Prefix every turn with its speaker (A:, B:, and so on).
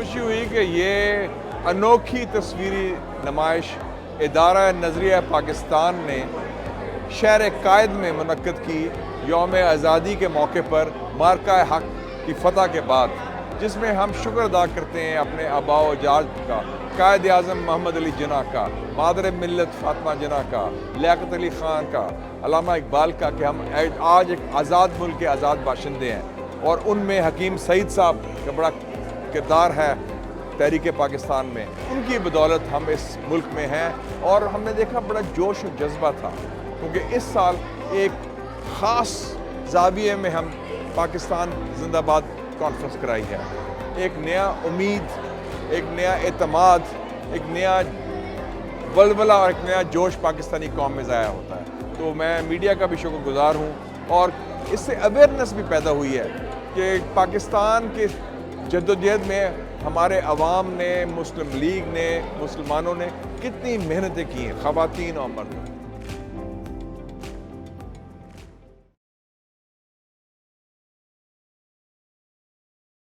A: खुशी हुई कि ये अनोखी तस्वीरी नुमाइश इदारा नज़रिया पाकिस्तान ने शहर कायद में मुनक्किद की यौम आज़ादी के मौके पर मार्का हक की फ़तह के बाद, जिसमें हम शुक्र अदा करते हैं अपने आबाओ अजाद का, कायद आज़म मोहम्मद अली जिन्ना का, मादर मिल्लत फ़ातिमा जिन्ना का, लियाकत अली ख़ान का, अल्लामा इकबाल का, कि हम आज एक आज़ाद मुल्क के आज़ाद बाशिंदे हैं। और उनमें हकीम सईद साहब का बड़ा किरदार है तहरीक पाकिस्तान में। उनकी बदौलत हम इस मुल्क में हैं और हमने देखा बड़ा जोश और जज्बा था, क्योंकि इस साल एक ख़ास ज़ाविये में हम पाकिस्तान जिंदाबाद कॉन्फ्रेंस कराई है। एक नया उम्मीद, एक नया एतमाद, एक नया वलवला और एक नया जोश पाकिस्तानी कौम में ज़ाया होता है। तो मैं मीडिया का भी शुक्रगुज़ार हूँ और इससे अवेयरनेस भी पैदा हुई है कि पाकिस्तान के जद्दोजहद में हमारे अवाम ने, मुस्लिम लीग ने, मुसलमानों ने कितनी मेहनतें की हैं, ख़वातीन और मर्द।